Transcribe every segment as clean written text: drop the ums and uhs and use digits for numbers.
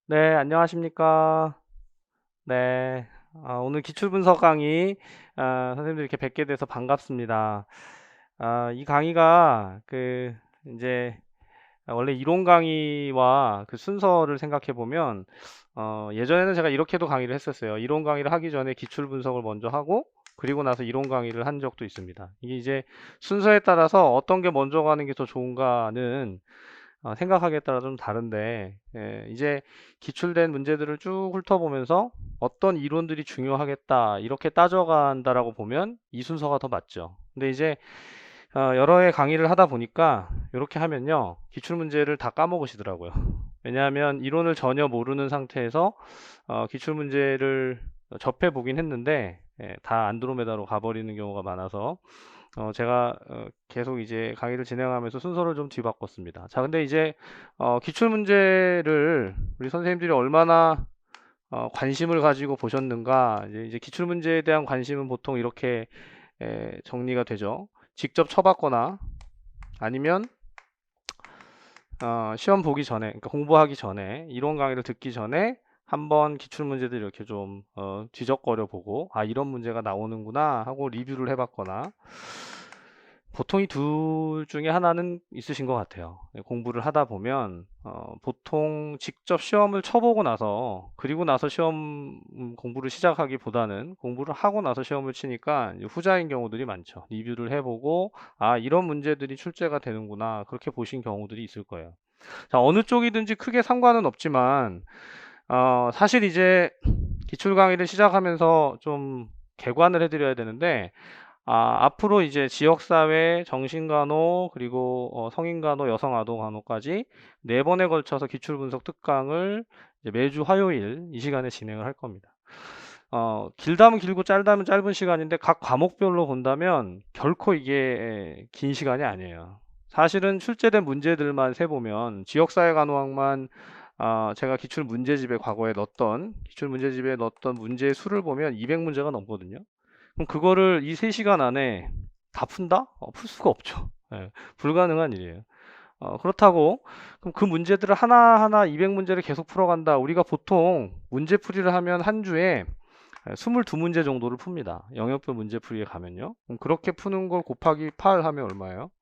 네, 안녕하십니까. 네, 오늘 기출분석 강의, 선생님들 이렇게 뵙게 돼서 반갑습니다. 이 강의가, 이제, 원래 이론 강의와 그 순서를 생각해 보면, 예전에는 제가 이렇게도 강의를 했었어요. 이론 강의를 하기 전에 기출분석을 먼저 하고, 그리고 나서 이론 강의를 한 적도 있습니다. 이게 이제 순서에 따라서 어떤 게 먼저 가는 게 더 좋은가는 생각하기에 따라 좀 다른데, 이제 기출된 문제들을 쭉 훑어보면서 어떤 이론들이 중요하겠다, 이렇게 따져간다라고 보면 이 순서가 더 맞죠. 근데 이제 여러 해 강의를 하다 보니까 이렇게 하면요, 기출 문제를 다 까먹으시더라고요. 왜냐하면 이론을 전혀 모르는 상태에서 기출 문제를 접해 보긴 했는데, 다 안드로메다로 가버리는 경우가 많아서 제가 계속 이제 강의를 진행하면서 순서를 좀 뒤바꿨습니다. 자, 근데 이제 기출 문제를 우리 선생님들이 얼마나 관심을 가지고 보셨는가, 이제 기출 문제에 대한 관심은 보통 이렇게 정리가 되죠. 직접 쳐봤거나 아니면 시험 보기 전에, 그러니까 공부하기 전에, 이론 강의를 듣기 전에 한번 기출 문제들 이렇게 좀 뒤적거려 보고, 이런 문제가 나오는구나 하고 리뷰를 해봤거나, 보통 이 둘 중에 하나는 있으신 것 같아요. 공부를 하다 보면 보통 직접 시험을 쳐보고 나서, 그리고 나서 시험 공부를 시작하기보다는 공부를 하고 나서 시험을 치니까 이제 후자인 경우들이 많죠. 리뷰를 해보고 이런 문제들이 출제가 되는구나, 그렇게 보신 경우들이 있을 거예요. 자, 어느 쪽이든지 크게 상관은 없지만 사실 이제 기출 강의를 시작하면서 좀 개관을 해드려야 되는데, 앞으로 이제 지역사회, 정신간호, 그리고 성인간호, 여성아동간호까지 네 번에 걸쳐서 기출분석 특강을 이제 매주 화요일 이 시간에 진행을 할 겁니다. 길다면 길고 짧다면 짧은 시간인데 각 과목별로 본다면 결코 이게 긴 시간이 아니에요. 사실은 출제된 문제들만 세보면 지역사회간호학만 제가 기출문제집에 과거에 넣었던 기출문제집에 넣었던 문제의 수를 보면 200문제가 넘거든요. 그럼 그거를 이 3시간 안에 다 푼다? 풀 수가 없죠. 예, 불가능한 일이에요. 그렇다고 그럼 그 문제들을 하나하나 200문제를 계속 풀어간다. 우리가 보통 문제풀이를 하면 한 주에 22문제 정도를 풉니다. 영역별 문제풀이에 가면요. 그럼 그렇게 푸는 걸 곱하기 8 하면 얼마예요?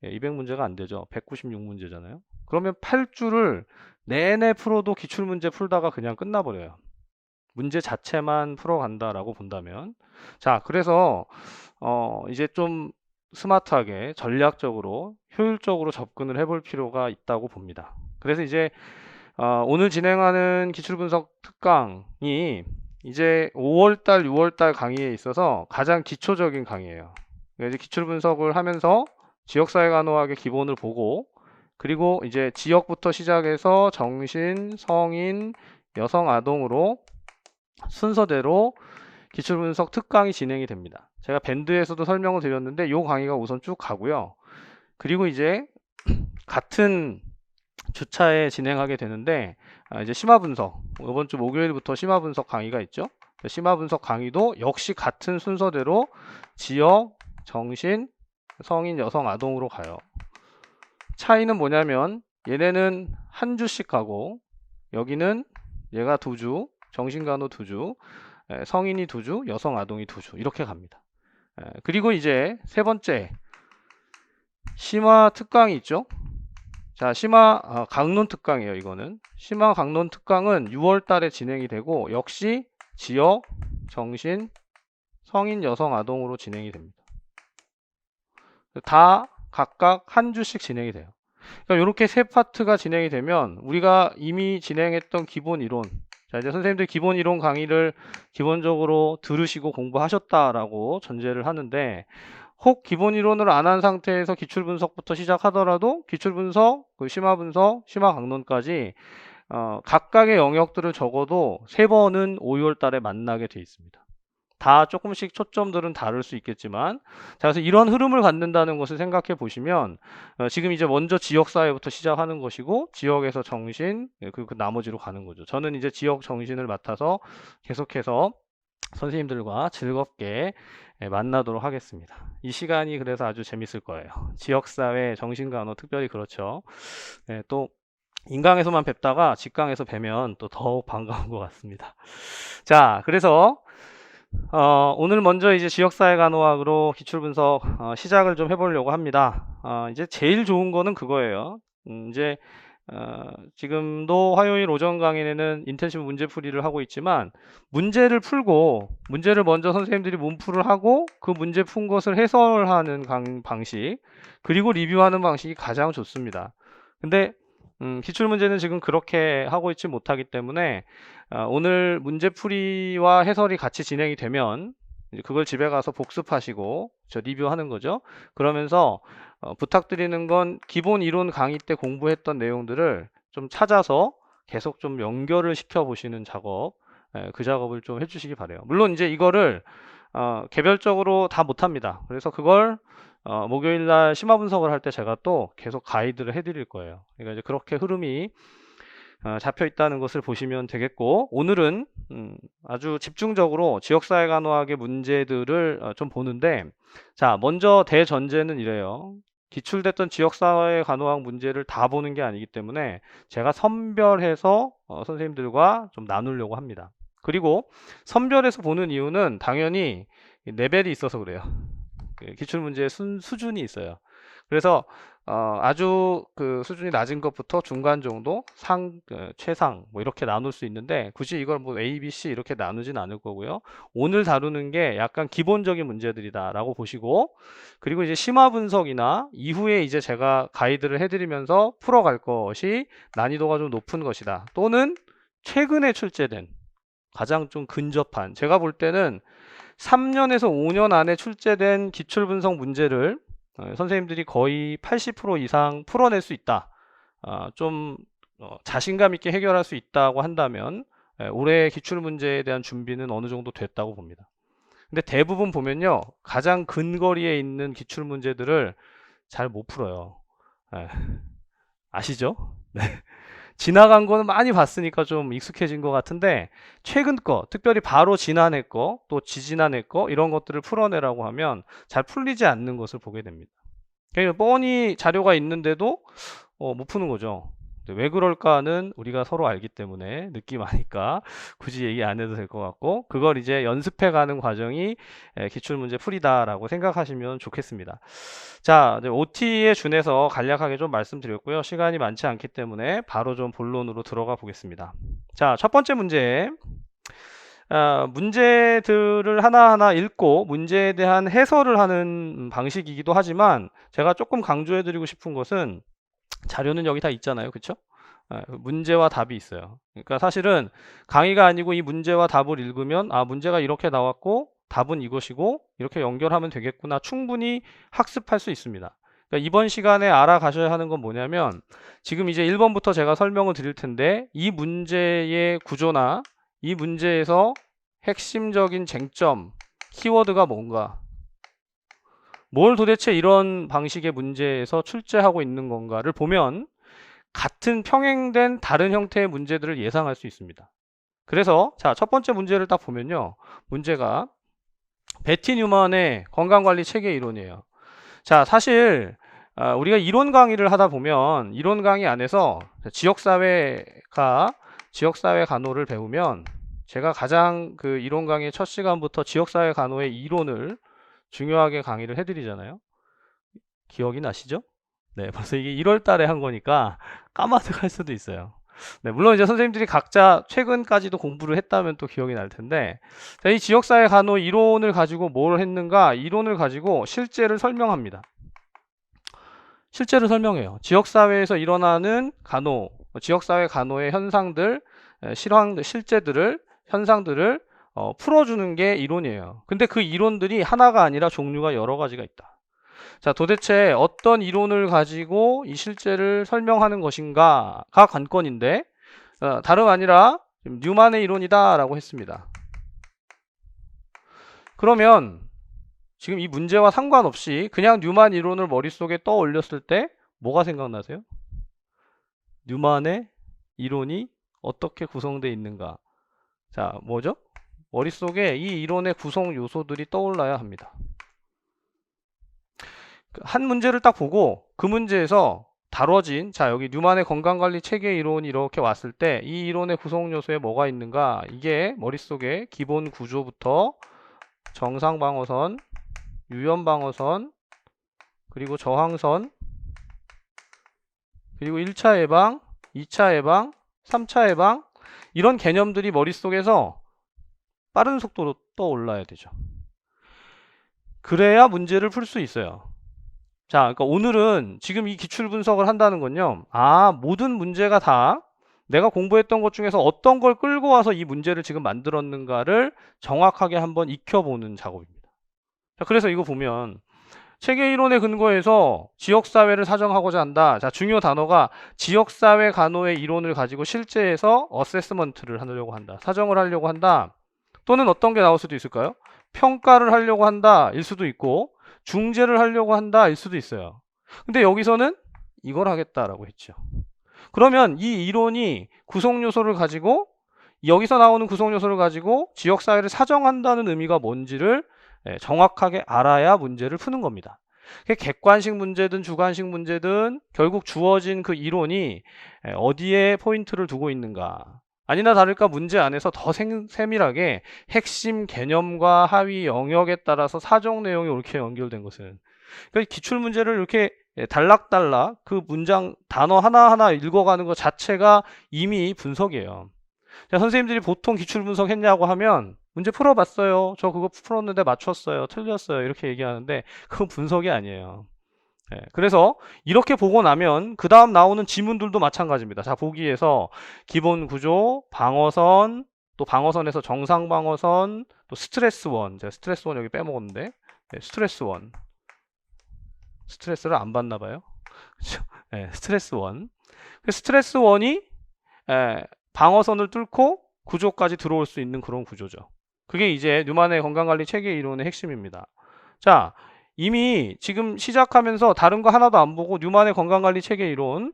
200문제가 안 되죠. 196문제잖아요. 그러면 8주를 내내 풀어도 기출문제 풀다가 그냥 끝나버려요. 문제 자체만 풀어간다라고 본다면. 자, 그래서 이제 좀 스마트하게 전략적으로 효율적으로 접근을 해볼 필요가 있다고 봅니다. 그래서 이제 오늘 진행하는 기출분석 특강이 이제 5월달, 6월달 강의에 있어서 가장 기초적인 강의예요. 그러니까 이제 기출분석을 하면서 지역사회간호학의 기본을 보고, 그리고 이제 지역부터 시작해서 정신, 성인, 여성, 아동으로 순서대로 기출분석 특강이 진행이 됩니다. 제가 밴드에서도 설명을 드렸는데 이 강의가 우선 쭉 가고요. 그리고 이제 같은 주차에 진행하게 되는데, 이제 심화 분석, 이번 주 목요일부터 심화 분석 강의가 있죠. 심화 분석 강의도 역시 같은 순서대로 지역, 정신, 성인, 여성, 아동으로 가요. 차이는 뭐냐면 얘네는 한 주씩 가고, 여기는 얘가 2주, 정신간호 2주, 성인이 2주, 여성, 아동이 2주 이렇게 갑니다. 그리고 이제 세 번째 심화 특강이 있죠. 자, 심화 강론 특강이에요. 이거는 심화 강론 특강은 6월 달에 진행이 되고, 역시 지역, 정신, 성인, 여성, 아동으로 진행이 됩니다. 다 각각 한 주씩 진행이 돼요. 그러니까 이렇게 세 파트가 진행이 되면 우리가 이미 진행했던 기본 이론, 자, 이제 선생님들 기본 이론 강의를 기본적으로 들으시고 공부하셨다라고 전제를 하는데, 혹 기본 이론을 안 한 상태에서 기출 분석부터 시작하더라도 기출 분석, 그 심화 분석, 심화 강론까지 각각의 영역들을 적어도 세 번은 5월 달에 만나게 돼 있습니다. 다 조금씩 초점들은 다를 수 있겠지만, 자, 그래서 이런 흐름을 갖는다는 것을 생각해 보시면 지금 이제 먼저 지역사회부터 시작하는 것이고, 지역에서 정신, 그 나머지로 가는 거죠. 저는 이제 지역 정신을 맡아서 계속해서 선생님들과 즐겁게 만나도록 하겠습니다. 이 시간이 그래서 아주 재밌을 거예요. 지역사회, 정신간호 특별히 그렇죠. 또 인강에서만 뵙다가 직강에서 뵈면 또 더욱 반가운 것 같습니다. 자, 그래서 오늘 먼저 이제 지역사회 간호학으로 기출분석 시작을 좀 해보려고 합니다. 이제 제일 좋은 거는 그거예요. 이제 지금도 화요일 오전 강의에는 인텐시브 문제풀이를 하고 있지만 문제를 풀고 문제를 먼저 선생님들이 문풀을 하고 그 문제 푼 것을 해설하는 방식 그리고 리뷰하는 방식이 가장 좋습니다. 근데 기출문제는 지금 그렇게 하고 있지 못하기 때문에 오늘 문제풀이와 해설이 같이 진행이 되면 이제 그걸 집에 가서 복습하시고 저 리뷰하는 거죠. 그러면서 부탁드리는 건 기본 이론 강의 때 공부했던 내용들을 좀 찾아서 계속 좀 연결을 시켜 보시는 작업, 그 작업을 좀 해주시기 바래요. 물론 이제 이거를 개별적으로 다 못합니다. 그래서 그걸 목요일날 심화 분석을 할 때 제가 또 계속 가이드를 해드릴 거예요. 그러니까 이제 그렇게 흐름이 잡혀 있다는 것을 보시면 되겠고, 오늘은 아주 집중적으로 지역사회 간호학의 문제들을 좀 보는데, 자, 먼저 대전제는 이래요. 기출됐던 지역사회 간호학 문제를 다 보는 게 아니기 때문에 제가 선별해서 선생님들과 좀 나누려고 합니다. 그리고 선별해서 보는 이유는 당연히 레벨이 있어서 그래요. 기출문제의 수준이 있어요. 그래서 아주 그 수준이 낮은 것부터 중간 정도, 최상 뭐 이렇게 나눌 수 있는데 굳이 이걸 뭐 A, B, C 이렇게 나누진 않을 거고요. 오늘 다루는 게 약간 기본적인 문제들이다라고 보시고, 그리고 이제 심화 분석이나 이후에 이제 제가 가이드를 해드리면서 풀어갈 것이 난이도가 좀 높은 것이다. 또는 최근에 출제된 가장 좀 근접한, 제가 볼 때는 3년에서 5년 안에 출제된 기출분석 문제를 선생님들이 거의 80% 이상 풀어낼 수 있다. 좀 자신감 있게 해결할 수 있다고 한다면 올해 기출문제에 대한 준비는 어느 정도 됐다고 봅니다. 근데 대부분 보면요, 가장 근거리에 있는 기출문제들을 잘 못 풀어요. 아시죠? 네. 지나간 거는 많이 봤으니까 좀 익숙해진 것 같은데 최근 거, 특별히 바로 지난해 거, 또 지지난해 거 이런 것들을 풀어내라고 하면 잘 풀리지 않는 것을 보게 됩니다. 그러니까 뻔히 자료가 있는데도 못 푸는 거죠. 왜 그럴까는 우리가 서로 알기 때문에 느낌 아니까 굳이 얘기 안 해도 될 것 같고, 그걸 이제 연습해가는 과정이 기출문제 풀이다라고 생각하시면 좋겠습니다. 자, OT에 준해서 간략하게 좀 말씀드렸고요. 시간이 많지 않기 때문에 바로 좀 본론으로 들어가 보겠습니다. 자, 첫 번째 문제. 문제들을 하나하나 읽고 문제에 대한 해설을 하는 방식이기도 하지만 제가 조금 강조해 드리고 싶은 것은 자료는 여기 다 있잖아요. 그쵸? 문제와 답이 있어요. 그러니까 사실은 강의가 아니고 이 문제와 답을 읽으면 문제가 이렇게 나왔고 답은 이것이고 이렇게 연결하면 되겠구나 충분히 학습할 수 있습니다. 그러니까 이번 시간에 알아가셔야 하는 건 뭐냐면 지금 이제 1번부터 제가 설명을 드릴 텐데 이 문제의 구조나 이 문제에서 핵심적인 쟁점, 키워드가 뭔가, 뭘 도대체 이런 방식의 문제에서 출제하고 있는 건가를 보면 같은 평행된 다른 형태의 문제들을 예상할 수 있습니다. 그래서 자, 첫 번째 문제를 딱 보면요. 문제가 베티 뉴만의 건강관리 체계 이론이에요. 자, 사실 우리가 이론 강의를 하다 보면 이론 강의 안에서 지역사회 간호를 배우면 제가 가장 그 이론 강의 첫 시간부터 지역사회 간호의 이론을 중요하게 강의를 해드리잖아요. 기억이 나시죠? 네, 벌써 이게 1월 달에 한 거니까 까마득할 수도 있어요. 네, 물론 이제 선생님들이 각자 최근까지도 공부를 했다면 또 기억이 날 텐데, 자, 이 지역사회 간호 이론을 가지고 뭘 했는가? 이론을 가지고 실제를 설명합니다. 실제를 설명해요. 지역사회에서 일어나는 간호, 지역사회 간호의 현상들, 실제들을, 현상들을 풀어주는 게 이론이에요. 근데 그 이론들이 하나가 아니라 종류가 여러 가지가 있다. 자, 도대체 어떤 이론을 가지고 이 실제를 설명하는 것인가가 관건인데 다름 아니라 뉴만의 이론이다 라고 했습니다. 그러면 지금 이 문제와 상관없이 그냥 뉴만 이론을 머릿속에 떠올렸을 때 뭐가 생각나세요? 뉴만의 이론이 어떻게 구성되어 있는가? 자, 뭐죠? 머릿속에 이 이론의 구성 요소들이 떠올라야 합니다. 한 문제를 딱 보고 그 문제에서 다뤄진, 자, 여기 뉴만의 건강관리 체계 이론이 이렇게 왔을 때 이 이론의 구성 요소에 뭐가 있는가? 이게 머릿속에 기본 구조부터 정상방어선, 유연방어선, 그리고 저항선, 그리고 1차 예방, 2차 예방, 3차 예방, 이런 개념들이 머릿속에서 빠른 속도로 떠올라야 되죠. 그래야 문제를 풀 수 있어요. 자, 그러니까 오늘은 지금 이 기출 분석을 한다는 건요. 모든 문제가 다 내가 공부했던 것 중에서 어떤 걸 끌고 와서 이 문제를 지금 만들었는가를 정확하게 한번 익혀보는 작업입니다. 자, 그래서 이거 보면 체계 이론에 근거해서 지역사회를 사정하고자 한다. 자, 중요 단어가 지역사회 간호의 이론을 가지고 실제에서 어세스먼트를 하려고 한다. 사정을 하려고 한다. 또는 어떤 게 나올 수도 있을까요? 평가를 하려고 한다. 일 수도 있고 중재를 하려고 한다. 일 수도 있어요. 근데 여기서는 이걸 하겠다라고 했죠. 그러면 이 이론이 구성 요소를 가지고 여기서 나오는 구성 요소를 가지고 지역사회를 사정한다는 의미가 뭔지를 정확하게 알아야 문제를 푸는 겁니다. 객관식 문제든 주관식 문제든 결국 주어진 그 이론이 어디에 포인트를 두고 있는가. 아니나 다를까 문제 안에서 더 세밀하게 핵심 개념과 하위 영역에 따라서 사정 내용이 옳게 연결된 것은, 그러니까 기출 문제를 이렇게 단락단락 그 문장 단어 하나하나 읽어가는 것 자체가 이미 분석이에요. 자, 선생님들이 보통 기출 분석했냐고 하면 문제 풀어봤어요. 저 그거 풀었는데 맞췄어요. 틀렸어요. 이렇게 얘기하는데 그건 분석이 아니에요. 그래서 이렇게 보고 나면 그 다음 나오는 지문들도 마찬가지입니다. 자, 보기에서 기본 구조, 방어선, 또 방어선에서 정상 방어선, 또 스트레스원. 제가 스트레스원 여기 빼먹었는데 스트레스원. 스트레스를 안 받나 봐요. 그렇죠? 스트레스원. 스트레스원이 방어선을 뚫고 구조까지 들어올 수 있는 그런 구조죠. 그게 이제 뉴만의 건강관리 체계 이론의 핵심입니다. 자, 이미 지금 시작하면서 다른 거 하나도 안 보고 뉴만의 건강관리 체계 이론,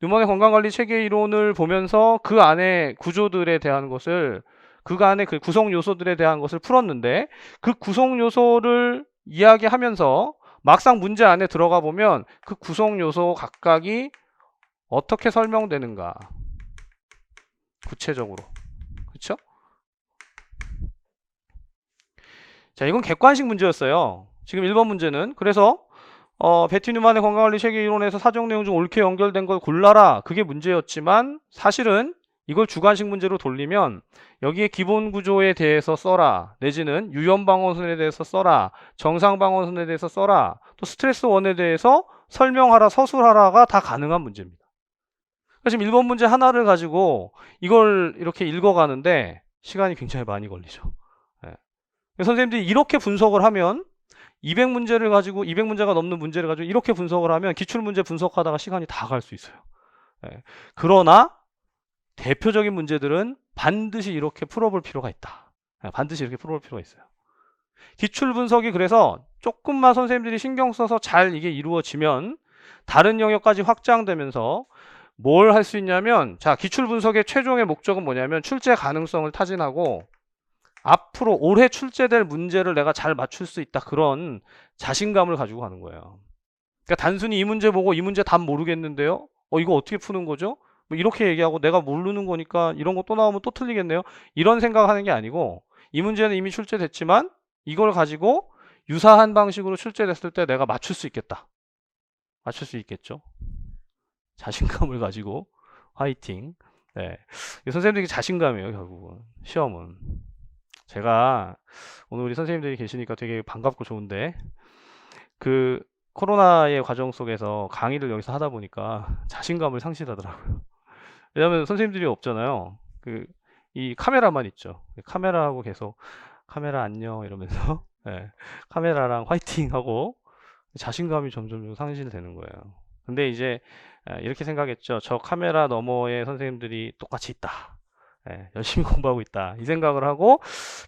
뉴만의 건강관리 체계 이론을 보면서 그 안에 구조들에 대한 것을, 그 안에 그 구성 요소들에 대한 것을 풀었는데 그 구성 요소를 이야기하면서 막상 문제 안에 들어가 보면 그 구성 요소 각각이 어떻게 설명되는가, 구체적으로. 그쵸? 자, 이건 객관식 문제였어요. 지금 1번 문제는. 그래서 베티 뉴만의 건강관리 체계 이론에서 사정 내용 중 옳게 연결된 걸 골라라. 그게 문제였지만 사실은 이걸 주관식 문제로 돌리면 여기에 기본 구조에 대해서 써라. 내지는 유연 방어선에 대해서 써라. 정상 방어선에 대해서 써라. 또 스트레스 원에 대해서 설명하라, 서술하라가 다 가능한 문제입니다. 지금 1번 문제 하나를 가지고 이걸 이렇게 읽어가는데 시간이 굉장히 많이 걸리죠. 선생님들이 이렇게 분석을 하면 200문제를 가지고 200문제가 넘는 문제를 가지고 이렇게 분석을 하면 기출문제 분석하다가 시간이 다 갈 수 있어요. 그러나 대표적인 문제들은 반드시 이렇게 풀어볼 필요가 있다. 반드시 이렇게 풀어볼 필요가 있어요. 기출 분석이 그래서 조금만 선생님들이 신경 써서 잘 이게 이루어지면 다른 영역까지 확장되면서 뭘 할 수 있냐면, 자, 기출 분석의 최종의 목적은 뭐냐면 출제 가능성을 타진하고 앞으로 올해 출제될 문제를 내가 잘 맞출 수 있다, 그런 자신감을 가지고 가는 거예요. 그러니까 단순히 이 문제 보고 이 문제 답 모르겠는데요, 이거 어떻게 푸는 거죠? 뭐 이렇게 얘기하고 내가 모르는 거니까 이런 거 또 나오면 또 틀리겠네요, 이런 생각하는 게 아니고, 이 문제는 이미 출제됐지만 이걸 가지고 유사한 방식으로 출제됐을 때 내가 맞출 수 있겠다, 맞출 수 있겠죠. 자신감을 가지고 화이팅. 선생님들이 자신감이에요, 결국은. 시험은. 제가 오늘 우리 선생님들이 계시니까 되게 반갑고 좋은데, 그 코로나의 과정 속에서 강의를 여기서 하다 보니까 자신감을 상실하더라고요. 왜냐면 선생님들이 없잖아요. 이 카메라만 있죠. 카메라하고 계속 카메라 안녕 이러면서 카메라랑 화이팅 하고 자신감이 점점 상실되는 거예요. 근데 이제 이렇게 생각했죠. 저 카메라 너머에 선생님들이 똑같이 있다. 열심히 공부하고 있다. 이 생각을 하고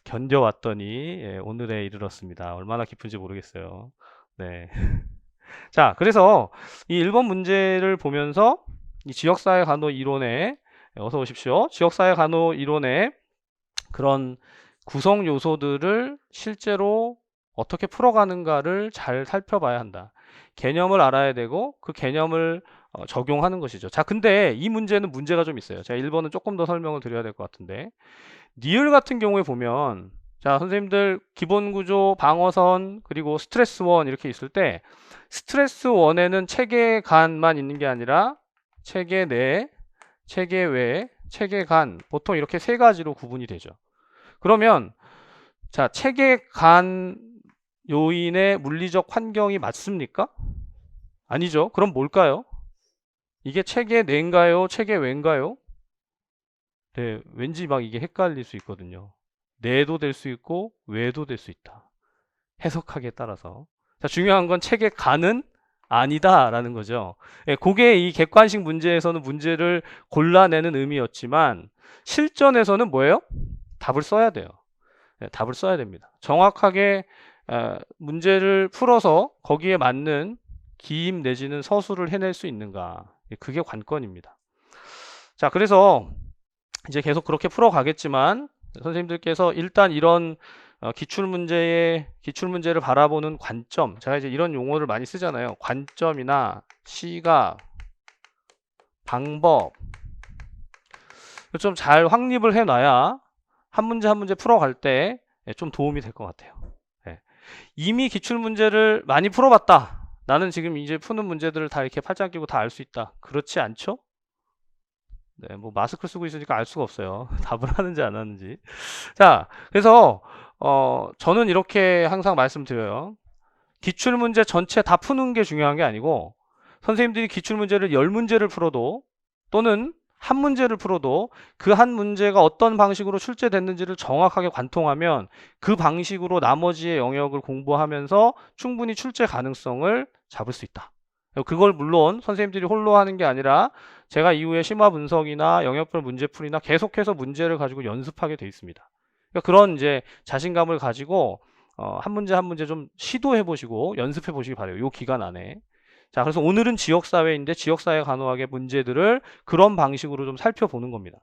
견뎌왔더니 오늘에 이르렀습니다. 얼마나 기쁜지 모르겠어요. 네. 자, 그래서 이 1번 문제를 보면서 이 지역사회 간호 이론에, 어서 오십시오. 지역사회 간호 이론의 그런 구성 요소들을 실제로 어떻게 풀어가는가를 잘 살펴봐야 한다. 개념을 알아야 되고 그 개념을 적용하는 것이죠. 자, 근데 이 문제는 문제가 좀 있어요. 제가 1번은 조금 더 설명을 드려야 될 것 같은데, 니을 같은 경우에 보면, 자, 선생님들 기본 구조, 방어선, 그리고 스트레스 원 이렇게 있을 때, 스트레스 원에는 체계 간만 있는 게 아니라 체계 내, 체계 외, 체계 간, 보통 이렇게 세 가지로 구분이 되죠. 그러면 자, 체계 간 요인의 물리적 환경이 맞습니까? 아니죠. 그럼 뭘까요? 이게 체계 내인가요? 체계 외인가요? 네, 왠지 막 이게 헷갈릴 수 있거든요. 내도 될 수 있고 외도 될 수 있다. 해석하기에 따라서. 자, 중요한 건 체계 간은 아니다라는 거죠. 예, 그게 이 객관식 문제에서는 문제를 골라내는 의미였지만 실전에서는 뭐예요? 답을 써야 돼요. 네, 답을 써야 됩니다. 정확하게 문제를 풀어서 거기에 맞는 기임 내지는 서술을 해낼 수 있는가. 그게 관건입니다. 자, 그래서 이제 계속 그렇게 풀어가겠지만 선생님들께서 일단 이런 기출문제를 바라보는 관점, 제가 이제 이런 용어를 많이 쓰잖아요. 관점이나 시각, 방법 좀 잘 확립을 해놔야 한 문제 한 문제 풀어갈 때 좀 도움이 될 것 같아요. 네. 이미 기출문제를 많이 풀어봤다. 나는 지금 이제 푸는 문제들을 다 이렇게 팔짱 끼고 다 알 수 있다. 그렇지 않죠? 네, 뭐 마스크 쓰고 있으니까 알 수가 없어요. 답을 하는지 안 하는지. 자, 그래서 저는 이렇게 항상 말씀드려요. 기출문제 전체 다 푸는 게 중요한 게 아니고 선생님들이 기출문제를 10문제를 풀어도 또는 한 문제를 풀어도 그 한 문제가 어떤 방식으로 출제됐는지를 정확하게 관통하면 그 방식으로 나머지의 영역을 공부하면서 충분히 출제 가능성을 잡을 수 있다. 그걸 물론 선생님들이 홀로 하는 게 아니라 제가 이후에 심화 분석이나 영역별 문제풀이나 계속해서 문제를 가지고 연습하게 돼 있습니다. 그러니까 그런 이제 자신감을 가지고 한 문제 한 문제 좀 시도해 보시고 연습해 보시기 바래요. 이 기간 안에. 자, 그래서 오늘은 지역사회인데 지역사회 간호학의 문제들을 그런 방식으로 좀 살펴보는 겁니다.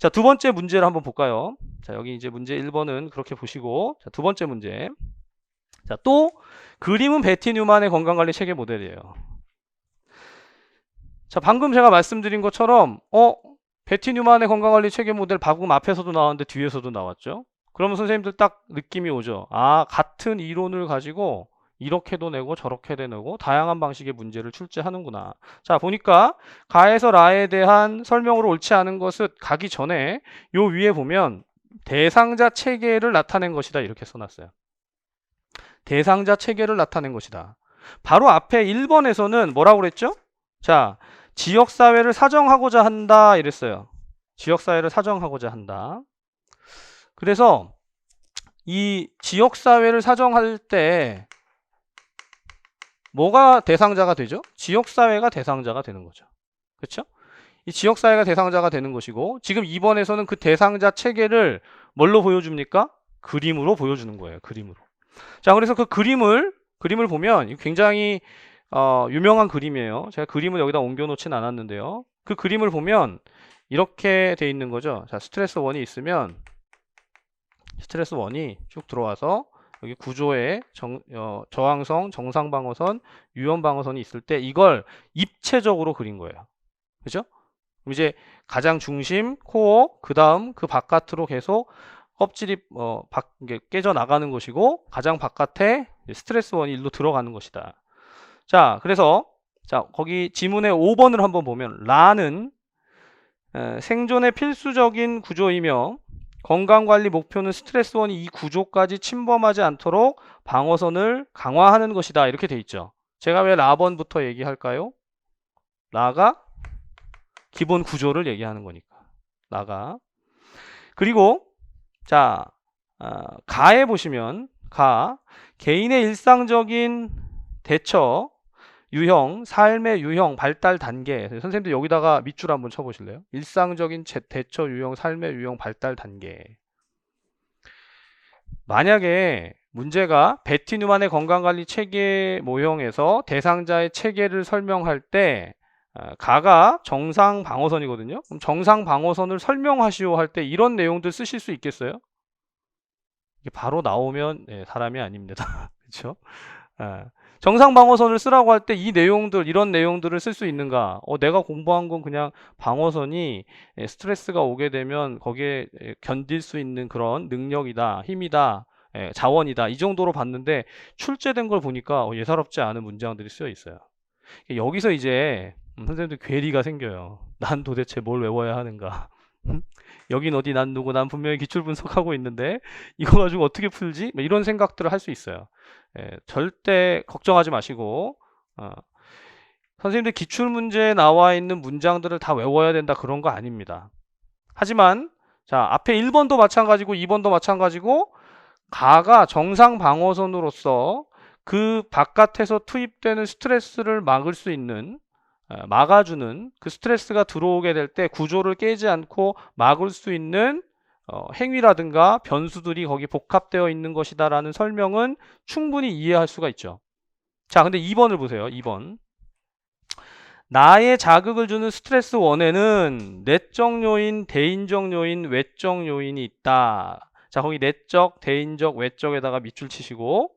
자, 두 번째 문제를 한번 볼까요? 자, 여기 이제 문제 1번은 그렇게 보시고, 자, 두 번째 문제. 자, 또 그림은 베티 뉴만의 건강관리 체계 모델이에요. 자, 방금 제가 말씀드린 것처럼 베티 뉴만의 건강관리 체계 모델 방금 앞에서도 나왔는데 뒤에서도 나왔죠. 그러면 선생님들 딱 느낌이 오죠. 아, 같은 이론을 가지고 이렇게도 내고 저렇게도 내고 다양한 방식의 문제를 출제하는구나. 자, 보니까 가에서 라에 대한 설명으로 옳지 않은 것은 가기 전에 요 위에 보면 대상자 체계를 나타낸 것이다 이렇게 써놨어요. 대상자 체계를 나타낸 것이다. 바로 앞에 1번에서는 뭐라고 그랬죠? 자, 지역사회를 사정하고자 한다 이랬어요. 지역사회를 사정하고자 한다. 그래서 이 지역사회를 사정할 때 뭐가 대상자가 되죠? 지역사회가 대상자가 되는 거죠. 그렇죠? 이 지역사회가 대상자가 되는 것이고 지금 2번에서는 그 대상자 체계를 뭘로 보여줍니까? 그림으로 보여주는 거예요. 그림으로. 자, 그래서 그 그림을 보면 굉장히 유명한 그림이에요. 제가 그림을 여기다 옮겨놓진 않았는데요. 그 그림을 보면 이렇게 돼 있는 거죠. 자, 스트레스 원이 있으면 스트레스 원이 쭉 들어와서 여기 구조에 저항성, 정상방어선, 유연방어선이 있을 때 이걸 입체적으로 그린 거예요. 그죠? 그럼 이제 가장 중심, 코어, 그 다음 그 바깥으로 계속 껍질이 깨져 나가는 것이고 가장 바깥에 스트레스 원이 일로 들어가는 것이다. 자, 그래서 자, 거기 지문의 5번을 한번 보면 라는 생존의 필수적인 구조이며 건강관리 목표는 스트레스원이 이 구조까지 침범하지 않도록 방어선을 강화하는 것이다 이렇게 돼 있죠. 제가 왜 라번부터 얘기할까요? 라가 기본 구조를 얘기하는 거니까. 라가. 그리고 자, 가에 보시면 개인의 일상적인 대처 유형, 삶의 유형, 발달 단계. 선생님들 여기다가 밑줄 한번 쳐보실래요? 일상적인 대처 유형, 삶의 유형, 발달 단계. 만약에 문제가 베티 뉴만의 건강관리 체계 모형에서 대상자의 체계를 설명할 때 가가 정상 방어선이거든요. 그럼 정상 방어선을 설명하시오 할 때 이런 내용들 쓰실 수 있겠어요? 이게 바로 나오면 사람이 아닙니다. 그렇죠? 예. 정상 방어선을 쓰라고 할 때 이 내용들, 이런 내용들을 쓸 수 있는가? 내가 공부한 건 그냥 방어선이 스트레스가 오게 되면 거기에 견딜 수 있는 그런 능력이다, 힘이다, 자원이다. 이 정도로 봤는데 출제된 걸 보니까 예사롭지 않은 문장들이 쓰여 있어요. 여기서 이제 선생님들 괴리가 생겨요. 난 도대체 뭘 외워야 하는가? 여긴 어디, 난 누구, 난 분명히 기출 분석하고 있는데 이거 가지고 어떻게 풀지? 이런 생각들을 할 수 있어요. 절대 걱정하지 마시고 선생님들 기출 문제에 나와 있는 문장들을 다 외워야 된다 그런 거 아닙니다. 하지만 자, 앞에 1번도 마찬가지고 2번도 마찬가지고 가가 정상 방어선으로서 그 바깥에서 투입되는 스트레스를 막을 수 있는 막아주는 그 스트레스가 들어오게 될 때 구조를 깨지 않고 막을 수 있는 행위라든가 변수들이 거기 복합되어 있는 것이다 라는 설명은 충분히 이해할 수가 있죠. 자, 근데 2번을 보세요. 2번. 나의 자극을 주는 스트레스 원에는 내적 요인, 대인적 요인, 외적 요인이 있다. 자, 거기 내적, 대인적, 외적에다가 밑줄 치시고,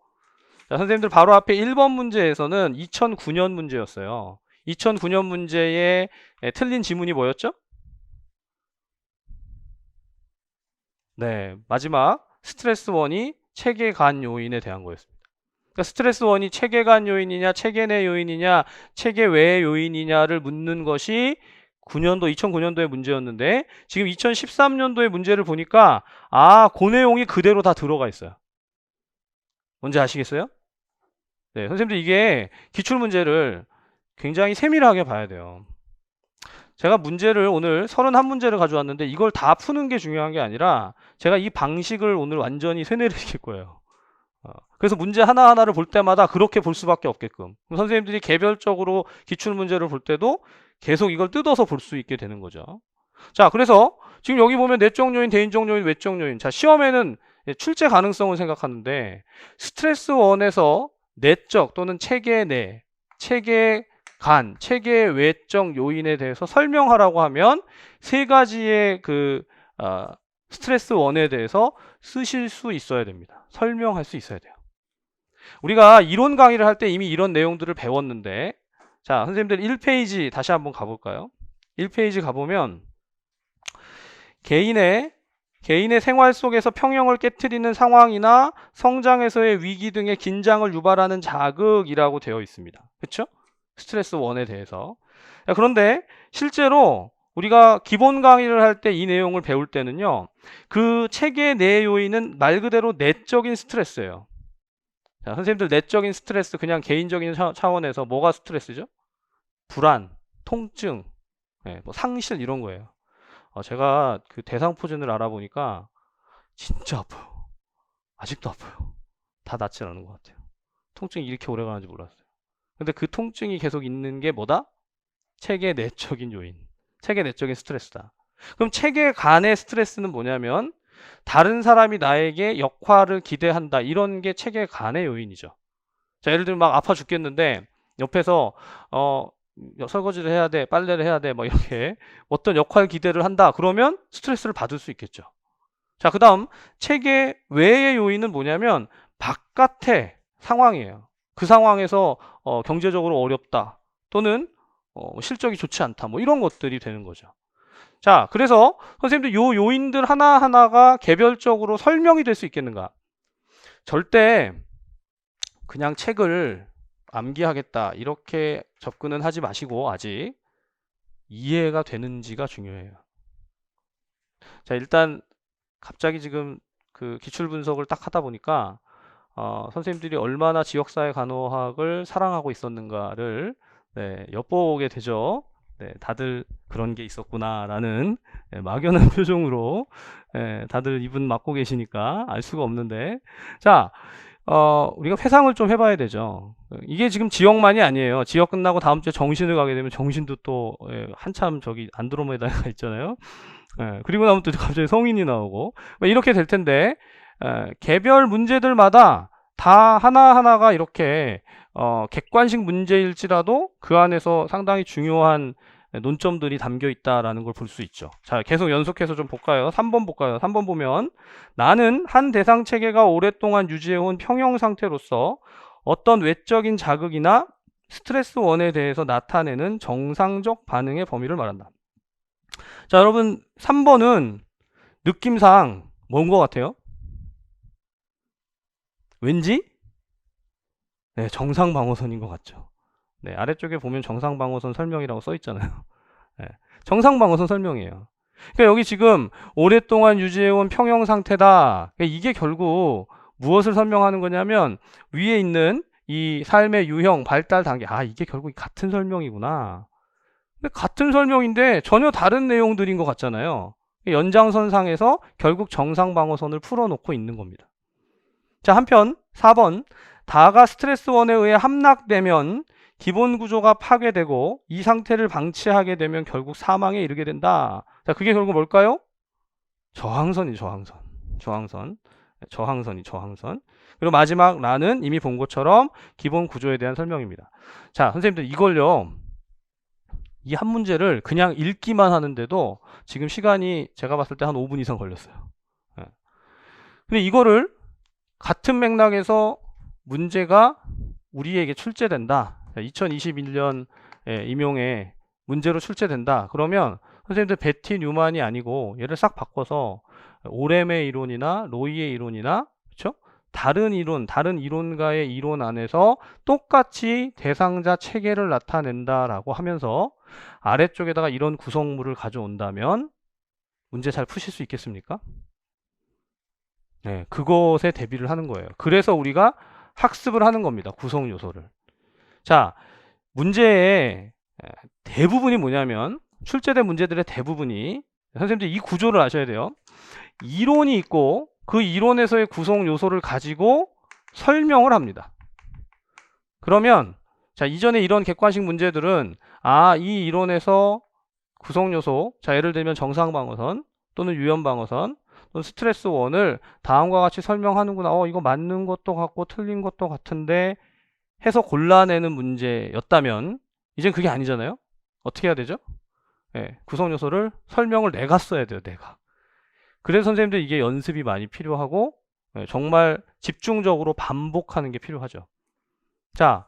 자, 선생님들 바로 앞에 1번 문제에서는 2009년 문제였어요. 2009년 문제에 틀린 지문이 뭐였죠? 네, 마지막 스트레스 원이 체계간 요인에 대한 거였습니다. 그러니까 스트레스 원이 체계간 요인이냐, 체계 내 요인이냐, 체계 외의 요인이냐를 묻는 것이 2009년도의 문제였는데 지금 2013년도의 문제를 보니까 그 내용이 그대로 다 들어가 있어요. 뭔지 아시겠어요? 네, 선생님들 이게 기출문제를 굉장히 세밀하게 봐야 돼요. 제가 문제를 오늘 31문제를 가져왔는데 이걸 다 푸는 게 중요한 게 아니라 제가 이 방식을 오늘 완전히 세뇌를 시킬 거예요. 그래서 문제 하나하나를 볼 때마다 그렇게 볼 수밖에 없게끔 선생님들이 개별적으로 기출문제를 볼 때도 계속 이걸 뜯어서 볼 수 있게 되는 거죠. 자, 그래서 지금 여기 보면 내적 요인, 대인적 요인, 외적 요인. 자, 시험에는 출제 가능성을 생각하는데 스트레스 원에서 내적 또는 체계 내, 체계 간, 체계 외적 요인에 대해서 설명하라고 하면 세 가지의 스트레스 원에 대해서 쓰실 수 있어야 됩니다. 설명할 수 있어야 돼요. 우리가 이론 강의를 할 때 이미 이런 내용들을 배웠는데 자, 선생님들 1페이지 다시 한번 가볼까요? 1페이지 가보면 개인의 생활 속에서 평형을 깨트리는 상황이나 성장에서의 위기 등의 긴장을 유발하는 자극이라고 되어 있습니다. 그렇죠? 스트레스 원에 대해서. 그런데 실제로 우리가 기본 강의를 할 때 이 내용을 배울 때는요. 그 책의 내 요인은 말 그대로 내적인 스트레스예요. 자, 선생님들 내적인 스트레스 그냥 개인적인 차원에서 뭐가 스트레스죠? 불안, 통증, 뭐 상실 이런 거예요. 제가 그 대상포진을 알아보니까 진짜 아파요. 아직도 아파요. 다 낫진 않은 것 같아요. 통증이 이렇게 오래 가는지 몰랐어요. 근데 그 통증이 계속 있는 게 뭐다? 체계 내적인 요인. 체계 내적인 스트레스다. 그럼 체계 간의 스트레스는 뭐냐면 다른 사람이 나에게 역할을 기대한다. 이런 게 체계 간의 요인이죠. 자, 예를 들면 막 아파 죽겠는데 옆에서 설거지를 해야 돼, 빨래를 해야 돼, 뭐 이렇게 어떤 역할 기대를 한다. 그러면 스트레스를 받을 수 있겠죠. 자, 그 다음 체계 외의 요인은 뭐냐면 바깥의 상황이에요. 그 상황에서 경제적으로 어렵다 또는 실적이 좋지 않다 뭐 이런 것들이 되는 거죠. 자, 그래서 선생님들 요 요인들 하나하나가 개별적으로 설명이 될 수 있겠는가? 절대 그냥 책을 암기하겠다 이렇게 접근은 하지 마시고 아직 이해가 되는지가 중요해요. 자, 일단 갑자기 지금 그 기출 분석을 딱 하다 보니까 선생님들이 얼마나 지역사회 간호학을 사랑하고 있었는가를 엿보게 되죠. 네, 다들 그런 게 있었구나라는 막연한 표정으로 다들 입은 막고 계시니까 알 수가 없는데 자, 우리가 회상을 좀 해봐야 되죠. 이게 지금 지역만이 아니에요. 지역 끝나고 다음 주에 정신을 가게 되면 정신도 또 한참 저기 안드로메다가 있잖아요. 그리고 나면 또 갑자기 성인이 나오고 이렇게 될 텐데 개별 문제들마다 다 하나하나가 이렇게 객관식 문제일지라도 그 안에서 상당히 중요한 논점들이 담겨 있다라는 걸 볼 수 있죠. 자, 계속 연속해서 좀 볼까요? 3번 볼까요? 3번 보면 나는 한 대상 체계가 오랫동안 유지해온 평형 상태로서 어떤 외적인 자극이나 스트레스 원에 대해서 나타내는 정상적 반응의 범위를 말한다. 자, 여러분 3번은 느낌상 뭔 것 같아요? 왠지 네, 정상 방어선인 것 같죠. 네, 아래쪽에 보면 정상 방어선 설명이라고 써 있잖아요. 네, 정상 방어선 설명이에요. 그러니까 여기 지금 오랫동안 유지해온 평형 상태다. 그러니까 이게 결국 무엇을 설명하는 거냐면 위에 있는 이 삶의 유형, 발달 단계. 아, 이게 결국 같은 설명이구나. 근데 같은 설명인데 전혀 다른 내용들인 것 같잖아요. 연장선상에서 결국 정상 방어선을 풀어놓고 있는 겁니다. 자, 한편 4번 다가 스트레스 원에 의해 함락되면 기본 구조가 파괴되고 이 상태를 방치하게 되면 결국 사망에 이르게 된다. 자, 그게 결국 뭘까요? 저항선이 저항선. 저항선. 저항선이 저항선. 그리고 마지막 라는 이미 본 것처럼 기본 구조에 대한 설명입니다. 자, 선생님들 이걸요. 이 한 문제를 그냥 읽기만 하는데도 지금 시간이 제가 봤을 때 한 5분 이상 걸렸어요. 예. 근데 이거를 같은 맥락에서 문제가 우리에게 출제된다. 2021년 임용에 문제로 출제된다. 그러면 선생님들 베티 뉴만이 아니고 얘를 싹 바꿔서 오렘의 이론이나 로이의 이론이나 그렇죠? 다른 이론, 다른 이론가의 이론 안에서 똑같이 대상자 체계를 나타낸다라고 하면서 아래쪽에다가 이런 구성물을 가져온다면 문제 잘 푸실 수 있겠습니까? 네, 그것에 대비를 하는 거예요. 그래서 우리가 학습을 하는 겁니다. 구성 요소를. 자, 문제의 대부분이 뭐냐면 출제된 문제들의 대부분이 선생님들 이 구조를 아셔야 돼요. 이론이 있고 그 이론에서의 구성 요소를 가지고 설명을 합니다. 그러면 자, 이전에 이런 객관식 문제들은 아, 이 이론에서 구성 요소, 자, 예를 들면 정상 방어선 또는 유연 방어선 또는 스트레스 원을 다음과 같이 설명하는구나. 이거 맞는 것도 같고 틀린 것도 같은데 해서 골라내는 문제였다면 이젠 그게 아니잖아요. 어떻게 해야 되죠? 예, 구성 요소를 설명을 내가 써야 돼요. 내가. 그래서 선생님들 이게 연습이 많이 필요하고 정말 집중적으로 반복하는 게 필요하죠. 자,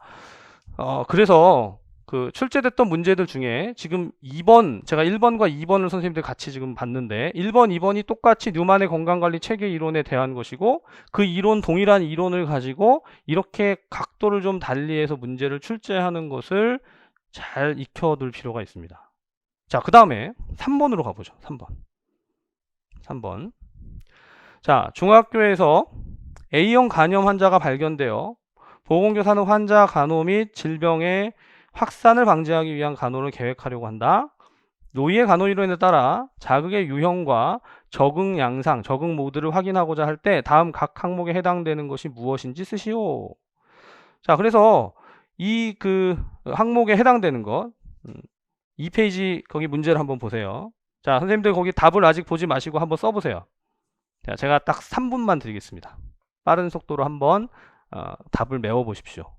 그래서 그 출제됐던 문제들 중에 지금 2번, 제가 1번과 2번을 선생님들 같이 지금 봤는데 1번, 2번이 똑같이 뉴만의 건강관리 체계 이론에 대한 것이고 그 이론, 동일한 이론을 가지고 이렇게 각도를 좀 달리해서 문제를 출제하는 것을 잘 익혀둘 필요가 있습니다. 자, 그 다음에 3번으로 가보죠. 3번. 3번. 자, 중학교에서 A형 간염 환자가 발견되어 보건교사는 환자 간호 및 질병의 확산을 방지하기 위한 간호를 계획하려고 한다. 노이의 간호 이론에 따라 자극의 유형과 적응 양상, 적응 모드를 확인하고자 할 때 다음 각 항목에 해당되는 것이 무엇인지 쓰시오. 자, 그래서 이 그 항목에 해당되는 것, 2페이지 거기 문제를 한번 보세요. 자, 선생님들 거기 답을 아직 보지 마시고 한번 써보세요. 자, 제가 딱 3분만 드리겠습니다. 빠른 속도로 한번 답을 메워 보십시오.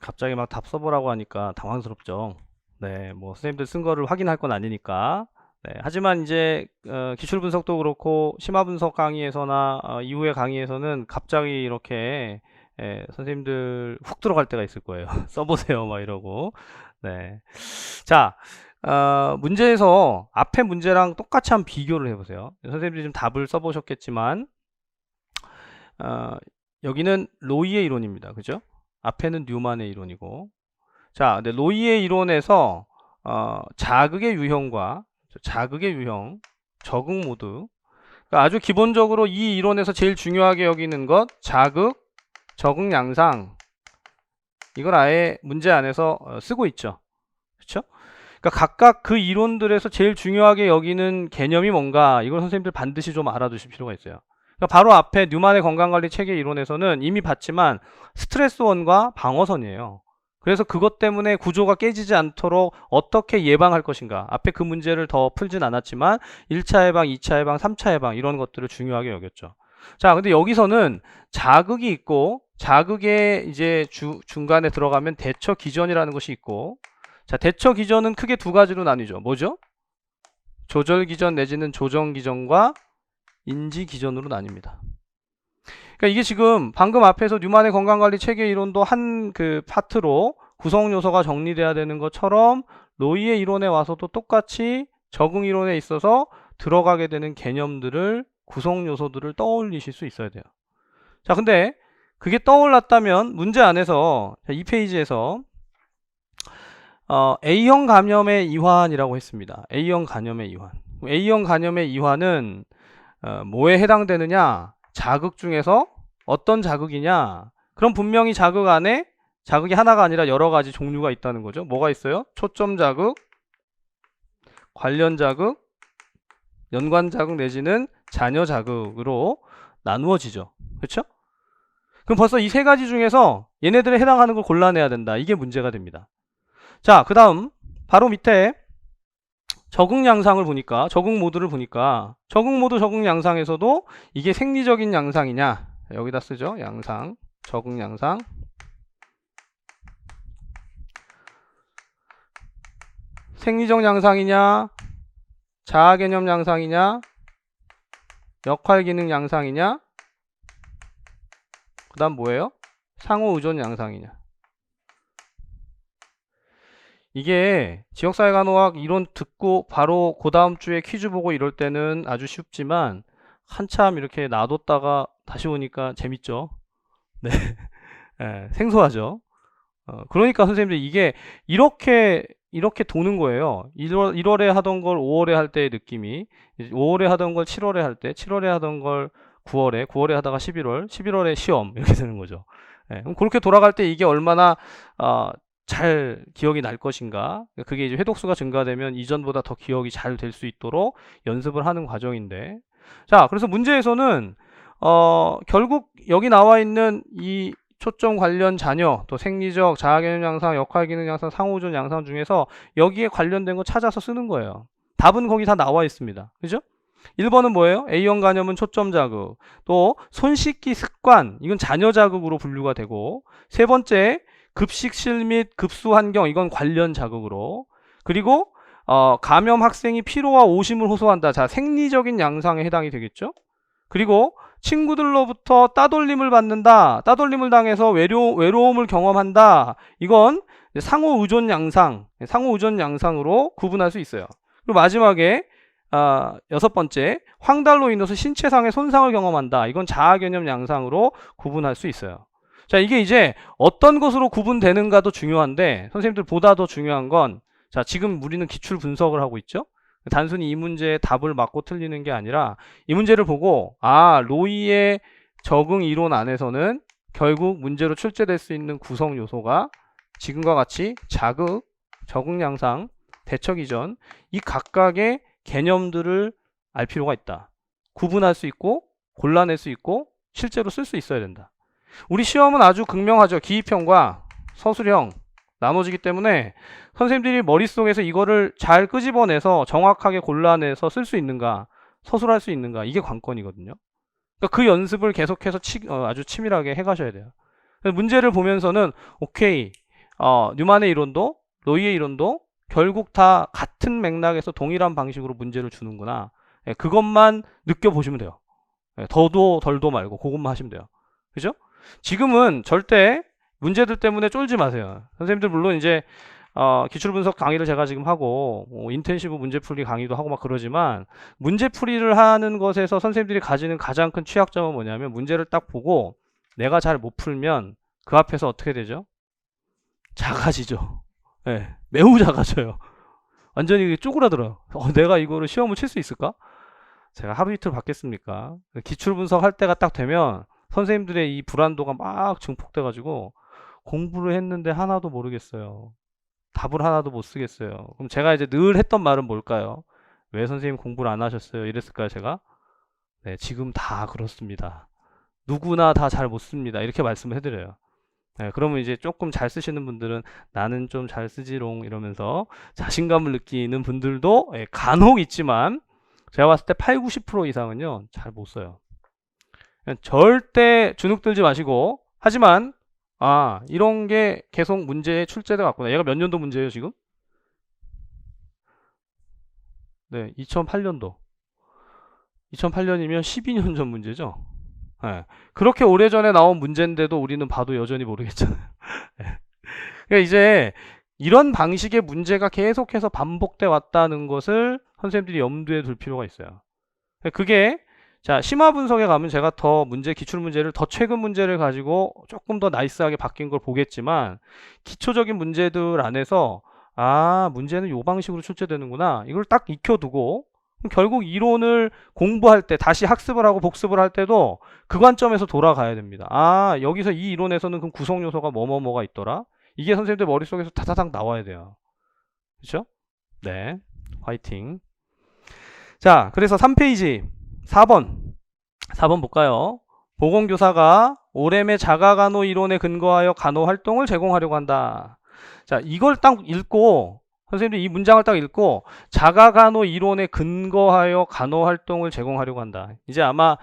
갑자기 막 답 써보라고 하니까 당황스럽죠. 네, 뭐 선생님들 쓴 거를 확인할 건 아니니까. 네, 하지만 이제 기출 분석도 그렇고 심화 분석 강의에서나 이후의 강의에서는 갑자기 이렇게 선생님들 훅 들어갈 때가 있을 거예요. 써보세요, 막 이러고. 네, 자, 문제에서 앞에 문제랑 똑같이 한번 비교를 해보세요. 선생님들이 좀 답을 써보셨겠지만 여기는 로이의 이론입니다. 그죠? 앞에는 뉴만의 이론이고, 자, 근데 로이의 이론에서 자극의 유형과 자극의 유형, 적응 모드, 그러니까 아주 기본적으로 이 이론에서 제일 중요하게 여기는 것, 자극, 적응 양상, 이걸 아예 문제 안에서 쓰고 있죠. 그렇죠? 그러니까 각각 그 이론들에서 제일 중요하게 여기는 개념이 뭔가, 이걸 선생님들 반드시 좀 알아두실 필요가 있어요. 그러니까 바로 앞에 뉴만의 건강관리 체계 이론에서는 이미 봤지만 스트레스원과 방어선이에요. 그래서 그것 때문에 구조가 깨지지 않도록 어떻게 예방할 것인가, 앞에 그 문제를 더 풀진 않았지만 1차 예방, 2차 예방, 3차 예방 이런 것들을 중요하게 여겼죠. 자, 근데 여기서는 자극이 있고, 자극에 이제 중간에 들어가면 대처 기전이라는 것이 있고, 자, 대처 기전은 크게 두 가지로 나뉘죠. 뭐죠? 조절 기전 내지는 조정 기전과 인지 기전으로 나뉩니다. 그러니까 이게 지금 방금 앞에서 뉴만의 건강관리 체계 이론도 한 그 파트로 구성 요소가 정리돼야 되는 것처럼 로이의 이론에 와서도 똑같이 적응 이론에 있어서 들어가게 되는 개념들을, 구성 요소들을 떠올리실 수 있어야 돼요. 자, 근데 그게 떠올랐다면 문제 안에서 이 페이지에서 A형 감염의 이환이라고 했습니다. A형 감염의 이환. A형 감염의 이환은 뭐에 해당되느냐? 자극 중에서 어떤 자극이냐? 그럼 분명히 자극 안에 자극이 하나가 아니라 여러 가지 종류가 있다는 거죠. 뭐가 있어요? 초점 자극, 관련 자극, 연관 자극 내지는 잔여 자극으로 나누어지죠. 그렇죠? 그럼 벌써 이 세 가지 중에서 얘네들에 해당하는 걸 골라내야 된다. 이게 문제가 됩니다. 자, 그 다음 바로 밑에 적응 양상을 보니까, 적응 모드를 보니까 적응 모드, 적응 양상에서도 이게 생리적인 양상이냐, 여기다 쓰죠. 양상, 적응 양상, 생리적 양상이냐, 자아 개념 양상이냐, 역할 기능 양상이냐, 그 다음 뭐예요? 상호 의존 양상이냐. 이게 지역사회간호학 이론 듣고 바로 그 다음 주에 퀴즈 보고 이럴 때는 아주 쉽지만 한참 이렇게 놔뒀다가 다시 오니까 재밌죠. 네. 네, 생소하죠. 그러니까 선생님들 이게 이렇게 도는 거예요. 1월에 하던 걸 5월에 할 때의 느낌이, 5월에 하던 걸 7월에 할 때, 7월에 하던 걸 9월에, 9월에 하다가 11월, 11월에 시험, 이렇게 되는 거죠. 네, 그럼 그렇게 돌아갈 때 이게 얼마나 잘 기억이 날 것인가, 그게 이제 회독수가 증가되면 이전보다 더 기억이 잘 될 수 있도록 연습을 하는 과정인데, 자, 그래서 문제에서는 결국 여기 나와 있는 이 초점 관련 잔여, 또 생리적, 자아개념 양상, 역할기능 양상, 상호존 양상 중에서 여기에 관련된 거 찾아서 쓰는 거예요. 답은 거기 다 나와 있습니다. 그죠? 1번은 뭐예요? A형 간염은 초점 자극, 또 손 씻기 습관, 이건 잔여 자극으로 분류가 되고, 세 번째 급식실 및 급수 환경, 이건 관련 자극으로, 그리고 감염 학생이 피로와 오심을 호소한다. 자, 생리적인 양상에 해당이 되겠죠? 그리고 친구들로부터 따돌림을 받는다, 따돌림을 당해서 외로움을 경험한다, 이건 상호 의존 양상, 상호 의존 양상으로 구분할 수 있어요. 그리고 마지막에 6번째, 황달로 인해서 신체상의 손상을 경험한다, 이건 자아 개념 양상으로 구분할 수 있어요. 자, 이게 이제 어떤 것으로 구분되는가도 중요한데, 선생님들 보다 더 중요한 건, 자, 지금 우리는 기출 분석을 하고 있죠. 단순히 이 문제의 답을 맞고 틀리는 게 아니라 이 문제를 보고, 로이의 적응 이론 안에서는 결국 문제로 출제될 수 있는 구성 요소가 지금과 같이 자극, 적응 양상, 대처 기전, 이 각각의 개념들을 알 필요가 있다. 구분할 수 있고 골라낼 수 있고 실제로 쓸 수 있어야 된다. 우리 시험은 아주 극명하죠. 기입형과 서술형 나눠지기 때문에 선생님들이 머릿속에서 이거를 잘 끄집어내서 정확하게 골라내서 쓸 수 있는가, 서술할 수 있는가, 이게 관건이거든요. 그러니까 그 연습을 계속해서 아주 치밀하게 해가셔야 돼요. 문제를 보면서는 오케이, 뉴만의 이론도 로이의 이론도 결국 다 같은 맥락에서 동일한 방식으로 문제를 주는구나. 예, 그것만 느껴보시면 돼요. 예, 더도 덜도 말고 그것만 하시면 돼요. 그죠? 지금은 절대 문제들 때문에 쫄지 마세요. 선생님들 물론 이제 기출분석 강의를 제가 지금 하고 인텐시브 문제풀이 강의도 하고 막 그러지만 문제풀이를 하는 것에서 선생님들이 가지는 가장 큰 취약점은 뭐냐면 문제를 딱 보고 내가 잘 못 풀면 그 앞에서 어떻게 되죠? 작아지죠. 네, 매우 작아져요. 완전히 쪼그라들어요. 내가 이거를 시험을 칠 수 있을까? 제가 하루 이틀 받겠습니까? 기출분석 할 때가 딱 되면 선생님들의 이 불안도가 막 증폭돼가지고 공부를 했는데 하나도 모르겠어요. 답을 하나도 못 쓰겠어요. 그럼 제가 이제 늘 했던 말은 뭘까요? 왜 선생님 공부를 안 하셨어요? 이랬을까요, 제가? 네, 지금 다 그렇습니다. 누구나 다 잘 못 씁니다. 이렇게 말씀을 해드려요. 네, 그러면 이제 조금 잘 쓰시는 분들은 나는 좀 잘 쓰지롱 이러면서 자신감을 느끼는 분들도 간혹 있지만 제가 봤을 때 8, 90% 이상은요, 잘 못 써요. 절대 주눅 들지 마시고, 하지만 이런 게 계속 문제에 출제돼 왔구나. 얘가 몇 년도 문제예요, 지금? 네, 2008년도. 2008년이면 12년 전 문제죠. 네. 그렇게 오래전에 나온 문제인데도 우리는 봐도 여전히 모르겠잖아요. 네. 그러니까 이제 이런 방식의 문제가 계속해서 반복돼 왔다는 것을 선생님들이 염두에 둘 필요가 있어요. 그게 자, 심화 분석에 가면 제가 더 기출 문제를 더 최근 문제를 가지고 조금 더 나이스하게 바뀐 걸 보겠지만 기초적인 문제들 안에서 문제는 이 방식으로 출제되는구나. 이걸 딱 익혀두고 결국 이론을 공부할 때 다시 학습을 하고 복습을 할 때도 그 관점에서 돌아가야 됩니다. 여기서 이 이론에서는 그 구성 요소가 뭐가 있더라. 이게 선생님들 머릿속에서 다다닥 나와야 돼요. 그렇죠? 네. 화이팅. 자, 그래서 3페이지 4번 볼까요? 보건교사가 오렘의 자가간호 이론에 근거하여 간호 활동을 제공하려고 한다. 자, 이걸 딱 읽고 선생님들 이 문장을 딱 읽고 자가간호 이론에 근거하여 간호 활동을 제공하려고 한다. 이제 아마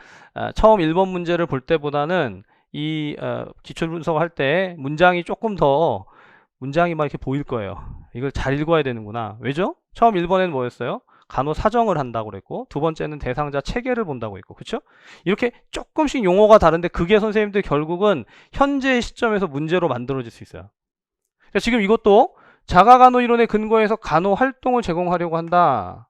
처음 1번 문제를 볼 때보다는 이 기출 분석을 할 때 문장이 조금 더 문장이 막 이렇게 보일 거예요. 이걸 잘 읽어야 되는구나. 왜죠? 처음 1번에는 뭐였어요? 간호 사정을 한다고 그랬고, 두 번째는 대상자 체계를 본다고 했고, 그쵸? 이렇게 조금씩 용어가 다른데 그게 선생님들 결국은 현재의 시점에서 문제로 만들어질 수 있어요. 그러니까 지금 이것도 자가간호 이론에 근거해서 간호 활동을 제공하려고 한다.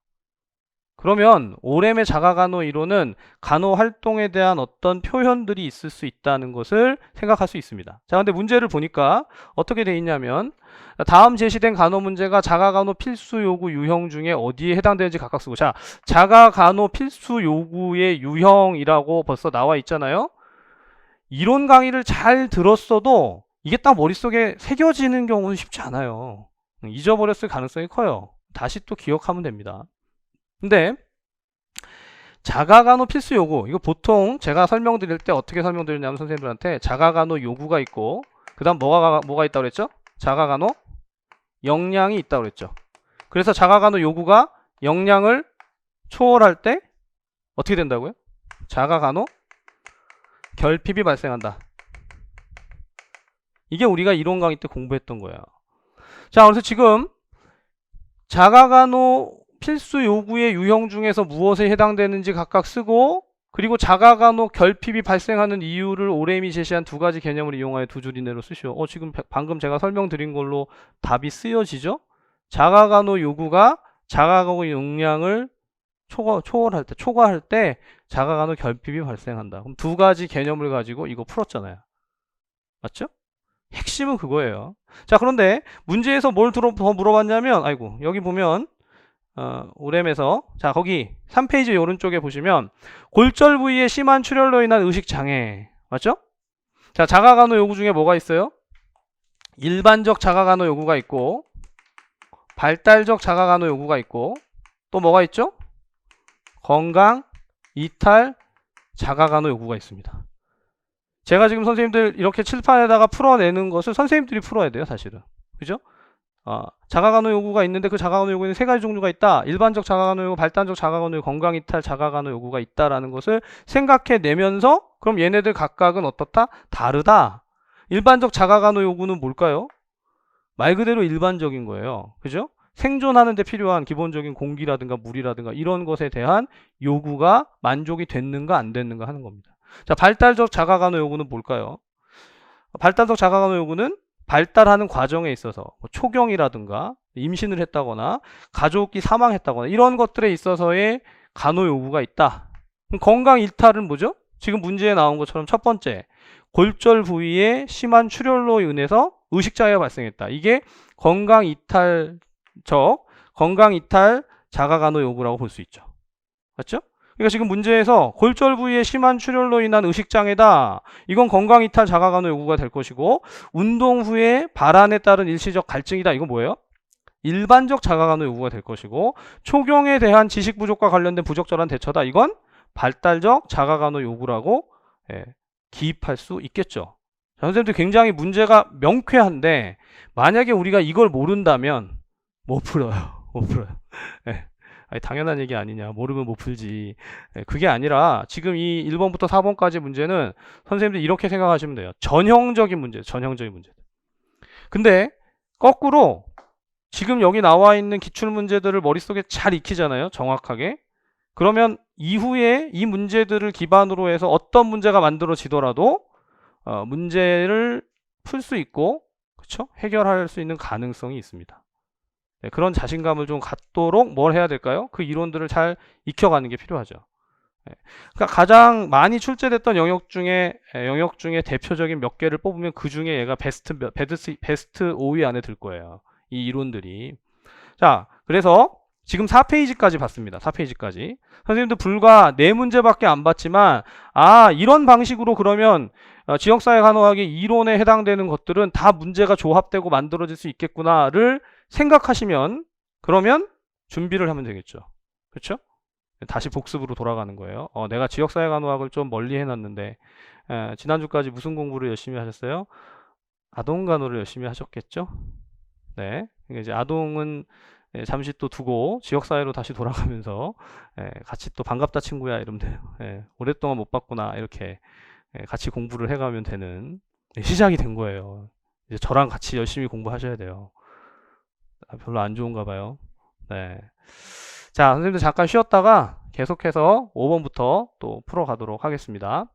그러면 오렘의 자가간호 이론은 간호 활동에 대한 어떤 표현들이 있을 수 있다는 것을 생각할 수 있습니다. 자, 근데 문제를 보니까 어떻게 돼 있냐면 다음 제시된 간호 문제가 자가간호 필수 요구 유형 중에 어디에 해당되는지 각각 쓰고, 자, 자가간호 필수 요구의 유형이라고 벌써 나와 있잖아요. 이론 강의를 잘 들었어도 이게 딱 머릿속에 새겨지는 경우는 쉽지 않아요. 잊어버렸을 가능성이 커요. 다시 또 기억하면 됩니다. 근데 자가간호 필수 요구, 이거 보통 제가 설명드릴 때 어떻게 설명드리냐면 선생님들한테 자가간호 요구가 있고 그 다음 뭐가 있다고 그랬죠? 자가간호 역량이 있다고 그랬죠. 그래서 자가간호 요구가 역량을 초월할 때 어떻게 된다고요? 자가간호 결핍이 발생한다. 이게 우리가 이론 강의 때 공부했던 거예요. 자, 그래서 지금 자가간호 필수 요구의 유형 중에서 무엇에 해당되는지 각각 쓰고, 그리고 자가간호 결핍이 발생하는 이유를 오렘이 제시한 두 가지 개념을 이용하여 두 줄 이내로 쓰시오. 지금 방금 제가 설명드린 걸로 답이 쓰여지죠? 자가간호 요구가 자가간호 역량을 초과할 때 자가간호 결핍이 발생한다. 그럼 두 가지 개념을 가지고 이거 풀었잖아요. 맞죠? 핵심은 그거예요. 자, 그런데 문제에서 뭘 더 물어봤냐면, 여기 보면 오렘에서, 자, 거기 3페이지 오른쪽에 보시면 골절 부위에 심한 출혈로 인한 의식장애, 맞죠? 자, 자가간호 요구 중에 뭐가 있어요? 일반적 자가간호 요구가 있고, 발달적 자가간호 요구가 있고, 또 뭐가 있죠? 건강, 이탈, 자가간호 요구가 있습니다. 제가 지금 선생님들 이렇게 칠판에다가 풀어내는 것을 선생님들이 풀어야 돼요, 사실은. 그죠? 자가간호 요구가 있는데 그 자가간호 요구에는 세 가지 종류가 있다. 일반적 자가간호 요구, 발단적 자가간호 요구, 건강이탈 자가간호 요구가 있다라는 것을 생각해내면서 그럼 얘네들 각각은 어떻다? 다르다. 일반적 자가간호 요구는 뭘까요? 말 그대로 일반적인 거예요. 그죠? 생존하는 데 필요한 기본적인 공기라든가 물이라든가 이런 것에 대한 요구가 만족이 됐는가 안 됐는가 하는 겁니다. 자, 발달적 자가간호 요구는 뭘까요? 발달적 자가간호 요구는 발달하는 과정에 있어서 뭐 초경이라든가 임신을 했다거나 가족이 사망했다거나 이런 것들에 있어서의 간호 요구가 있다. 그럼 건강 일탈은 뭐죠? 지금 문제에 나온 것처럼 첫 번째, 골절 부위에 심한 출혈로 인해서 의식장애가 발생했다. 이게 건강 이탈 자가간호 요구라고 볼 수 있죠. 맞죠? 그러니까 지금 문제에서 골절 부위에 심한 출혈로 인한 의식장애다. 이건 건강 이탈 자가간호 요구가 될 것이고, 운동 후에 발안에 따른 일시적 갈증이다. 이건 뭐예요? 일반적 자가간호 요구가 될 것이고, 초경에 대한 지식 부족과 관련된 부적절한 대처다. 이건 발달적 자가간호 요구라고 기입할 수 있겠죠. 자, 선생님들 굉장히 문제가 명쾌한데 만약에 우리가 이걸 모른다면 못 풀어요. 못 풀어요. 아니, 당연한 얘기 아니냐. 모르면 못 풀지. 그게 아니라 지금 이 1번부터 4번까지 문제는 선생님들 이렇게 생각하시면 돼요. 전형적인 문제, 전형적인 문제. 근데 거꾸로 지금 여기 나와 있는 기출문제들을 머릿속에 잘 익히잖아요. 정확하게. 그러면 이후에 이 문제들을 기반으로 해서 어떤 문제가 만들어지더라도 문제를 풀 수 있고, 그쵸? 해결할 수 있는 가능성이 있습니다. 네, 그런 자신감을 좀 갖도록 뭘 해야 될까요? 그 이론들을 잘 익혀가는 게 필요하죠. 네, 그러니까 가장 많이 출제됐던 영역 중에 대표적인 몇 개를 뽑으면 그 중에 얘가 베스트 5위 안에 들 거예요. 이 이론들이. 자, 그래서 지금 4페이지까지 봤습니다. 4페이지까지. 선생님도 불과 4문제밖에 안 봤지만, 이런 방식으로 그러면 지역사회 간호학의 이론에 해당되는 것들은 다 문제가 조합되고 만들어질 수 있겠구나를 생각하시면, 그러면 준비를 하면 되겠죠. 그렇죠? 다시 복습으로 돌아가는 거예요. 내가 지역사회 간호학을 좀 멀리 해놨는데 지난주까지 무슨 공부를 열심히 하셨어요? 아동 간호를 열심히 하셨겠죠? 네. 그러니까 이제 아동은 잠시 또 두고 지역사회로 다시 돌아가면서 같이 또 반갑다 친구야 이러면 돼요. 오랫동안 못 봤구나 이렇게 같이 공부를 해가면 되는 시작이 된 거예요. 이제 저랑 같이 열심히 공부하셔야 돼요. 별로 안 좋은가 봐요. 네. 자, 선생님들 잠깐 쉬었다가 계속해서 5번부터 또 풀어가도록 하겠습니다.